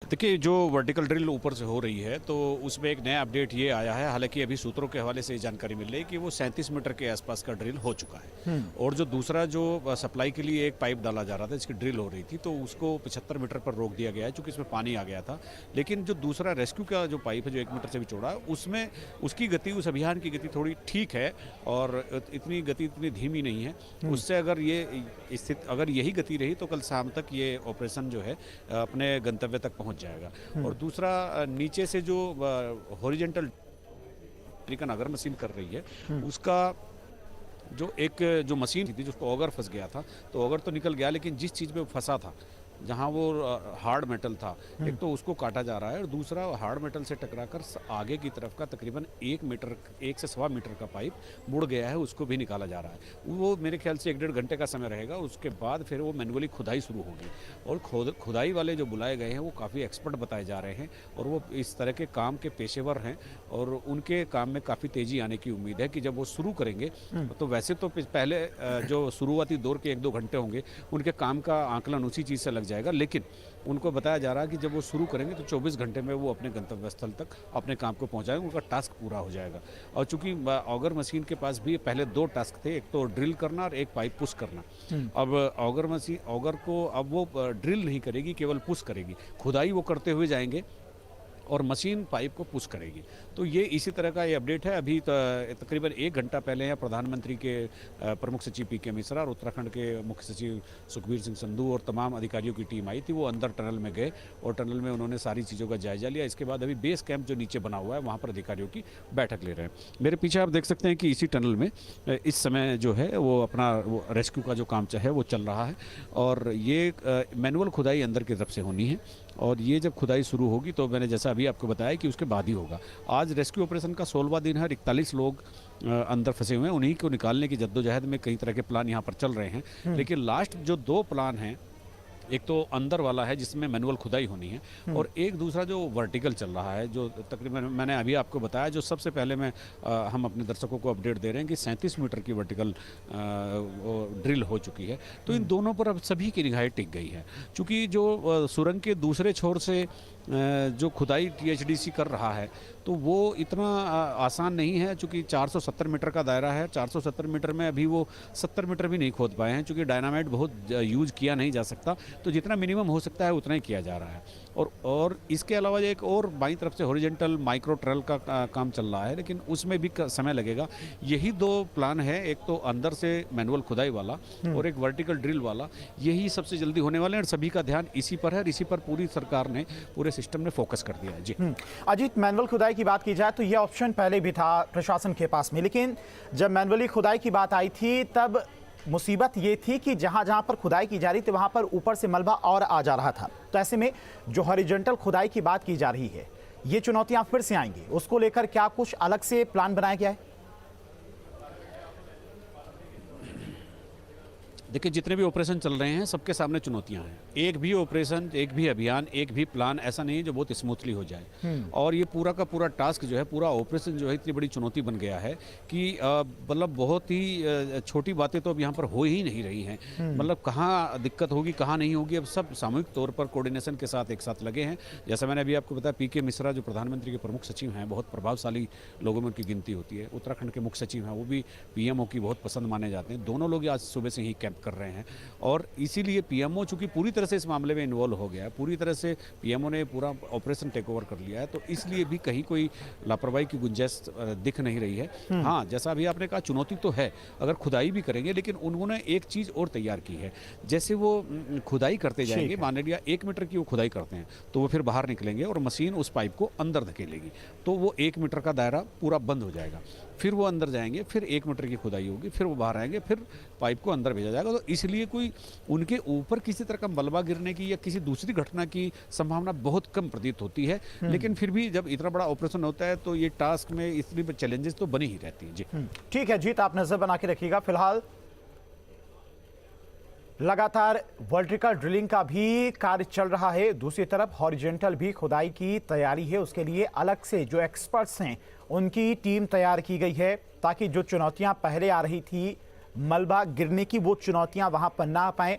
देखिए, जो vertical drill ऊपर से हो रही है तो उसमें एक नया अपडेट ये आया है। हालांकि अभी सूत्रों के हवाले से ये जानकारी मिल रही है कि वो 37 मीटर के आसपास का ड्रिल हो चुका है। और जो दूसरा जो सप्लाई के लिए एक पाइप डाला जा रहा था, इसकी ड्रिल हो रही थी, तो उसको 75 मीटर पर रोक दिया गया है चूँकि इसमें पानी आ गया था। लेकिन जो दूसरा रेस्क्यू का जो पाइप है, जो 1 मीटर से भी चौड़ा है, उसमें उसकी गति, उस अभियान की गति थोड़ी ठीक है और इतनी गति इतनी धीमी नहीं है। उससे अगर ये स्थिति, अगर यही गति रही तो कल शाम तक ये ऑपरेशन जो है अपने गंतव्य तक पहुंच जाएगा। और दूसरा, नीचे से जो हॉरिजेंटल ट्रिकन अगर मशीन कर रही है, उसका जो एक जो मशीन थी जिसको ऑगर फंस गया था, तो ऑगर तो निकल गया, लेकिन जिस चीज़ में वो फंसा था, जहाँ वो हार्ड मेटल था, एक तो उसको काटा जा रहा है और दूसरा हार्ड मेटल से टकराकर आगे की तरफ का तकरीबन 1 मीटर, 1 से सवा मीटर का पाइप मुड़ गया है, उसको भी निकाला जा रहा है। वो मेरे ख्याल से 1-1.5 घंटे का समय रहेगा। उसके बाद फिर वो मैनुअली खुदाई शुरू होगी और खुदाई वाले जो बुलाए गए हैं वो काफ़ी एक्सपर्ट बताए जा रहे हैं और वो इस तरह के काम के पेशेवर हैं और उनके काम में काफ़ी तेज़ी आने की उम्मीद है कि जब वो शुरू करेंगे तो वैसे तो पहले जो शुरुआती दौर के 1-2 घंटे होंगे, उनके काम का आकलन उसी चीज़ से लग जाएगा। लेकिन उनको बताया जा रहा है कि जब वो शुरू करेंगे तो 24 घंटे में वो अपने गंतव्य स्थल तक अपने काम को पहुंचाएंगे, उनका टास्क पूरा हो जाएगा। और चूंकि ऑगर मशीन के पास भी पहले 2 टास्क थे, एक तो ड्रिल करना और एक पाइप पुश करना। अब ऑगर को अब वो ड्रिल नहीं करेगी, केवल पुश करेगी। खुदाई वो करते हुए जाएंगे और मशीन पाइप को पुश करेगी। तो ये इसी तरह का ये अपडेट है। अभी तकरीबन 1 घंटा पहले यहाँ प्रधानमंत्री के प्रमुख सचिव पीके मिश्रा और उत्तराखंड के मुख्य सचिव सुखबीर सिंह संधू और तमाम अधिकारियों की टीम आई थी। वो अंदर टनल में गए और टनल में उन्होंने सारी चीज़ों का जायजा लिया। इसके बाद अभी बेस कैंप जो नीचे बना हुआ है, वहाँ पर अधिकारियों की बैठक ले रहे हैं। मेरे पीछे आप देख सकते हैं कि इसी टनल में इस समय जो है वो अपना वो रेस्क्यू का जो काम है वो चल रहा है और ये मैनुअल खुदाई अंदर की तरफ से होनी है और ये जब खुदाई शुरू होगी तो मैंने जैसा अभी आपको बताया कि उसके बाद ही होगा। आज रेस्क्यू ऑपरेशन का 16वां दिन है और 41 लोग अंदर फंसे हुए हैं। उन्हीं को निकालने की जद्दोजहद में कई तरह के प्लान यहाँ पर चल रहे हैं। लेकिन लास्ट जो 2 प्लान हैं, एक तो अंदर वाला है जिसमें मैनुअल खुदाई होनी है और एक दूसरा जो वर्टिकल चल रहा है, जो तकरीबन मैंने अभी आपको बताया, जो सबसे पहले हम अपने दर्शकों को अपडेट दे रहे हैं कि 37 मीटर की वर्टिकल ड्रिल हो चुकी है। तो इन दोनों पर अब सभी की निगाहें टिक गई है। चूँकि जो सुरंग के दूसरे छोर से जो खुदाई THDC कर रहा है तो वो इतना आसान नहीं है, चूँकि 470 मीटर का दायरा है। 470 मीटर में अभी वो 70 मीटर भी नहीं खोद पाए हैं, चूँकि डायनामाइट बहुत यूज किया नहीं जा सकता, तो जितना मिनिमम हो सकता है उतना ही किया जा रहा है। और इसके अलावा एक और बाईं तरफ से हॉरिजेंटल माइक्रो ट्रल का काम चल रहा है, लेकिन उसमें भी समय लगेगा। यही 2 प्लान है, एक तो अंदर से मैनुअल खुदाई वाला और एक वर्टिकल ड्रिल वाला। यही सबसे जल्दी होने वाले हैं और सभी का ध्यान इसी पर है और इसी पर पूरी सरकार ने, पूरे सिस्टम ने फोकस कर दिया है। जी अजीत, मैनुअल खुदाई की बात की जाए तो यह ऑप्शन पहले भी था प्रशासन के पास में, लेकिन जब मैनुअली खुदाई की बात आई थी तब मुसीबत ये थी कि जहां जहां पर खुदाई की जा रही थी वहां पर ऊपर से मलबा और आ जा रहा था। तो ऐसे में जो हॉरिजॉन्टल खुदाई की बात की जा रही है, ये चुनौतियां फिर से आएंगी, उसको लेकर क्या कुछ अलग से प्लान बनाया गया है? देखिए, जितने भी ऑपरेशन चल रहे हैं सबके सामने चुनौतियां हैं। एक भी ऑपरेशन, एक भी अभियान, एक भी प्लान ऐसा नहीं है जो बहुत स्मूथली हो जाए। और ये पूरा का पूरा टास्क जो है, पूरा ऑपरेशन जो है, इतनी बड़ी चुनौती बन गया है कि मतलब बहुत ही छोटी बातें तो अब यहाँ पर हो ही नहीं रही हैं। मतलब कहाँ दिक्कत होगी, कहाँ नहीं होगी, अब सब सामूहिक तौर पर कोऑर्डिनेशन के साथ एक साथ लगे हैं। जैसा मैंने अभी आपको बताया, पीके मिश्रा जो प्रधानमंत्री के प्रमुख सचिव हैं, बहुत प्रभावशाली लोगों में उनकी गिनती होती है। उत्तराखंड के मुख्य सचिव हैं, वो भी PMO की बहुत पसंद माने जाते हैं। दोनों लोग आज सुबह से ही कैंप कर रहे हैं और इसीलिए PMO चूंकि पूरी तरह से इस मामले में इन्वॉल्व हो गया है, पूरी तरह से PMO ने पूरा ऑपरेशन टेक ओवर कर लिया है, तो इसलिए भी कहीं कोई लापरवाही की गुंजाइश दिख नहीं रही है। हाँ, जैसा अभी आपने कहा, चुनौती तो है, अगर खुदाई भी करेंगे, लेकिन उन्होंने एक चीज़ और तैयार की है। जैसे वो खुदाई करते जाएंगे, मान लिया 1 मीटर की वो खुदाई करते हैं, तो वो फिर बाहर निकलेंगे और मशीन उस पाइप को अंदर धकेलेगी, तो वो 1 मीटर का दायरा पूरा बंद हो जाएगा। फिर वो अंदर जाएंगे, फिर 1 मीटर की खुदाई होगी, फिर वो बाहर आएंगे, फिर पाइप को अंदर भेजा जाएगा। तो इसलिए कोई उनके ऊपर किसी तरह का मलबा गिरने की या किसी दूसरी घटना की संभावना बहुत कम प्रतीत होती है। लेकिन फिर भी जब इतना बड़ा ऑपरेशन होता है तो ये टास्क में इतनी चैलेंजेस तो बनी ही रहती हैं। जी ठीक है जीत, आप नजर बना के रखिएगा। फिलहाल लगातार वर्टिकल ड्रिलिंग का भी कार्य चल रहा है, दूसरी तरफ हॉरिजॉन्टल भी खुदाई की तैयारी है। उसके लिए अलग से जो एक्सपर्ट्स हैं उनकी टीम तैयार की गई है ताकि जो चुनौतियां पहले आ रही थी, मलबा गिरने की, वो चुनौतियां वहां पर ना आ पाए।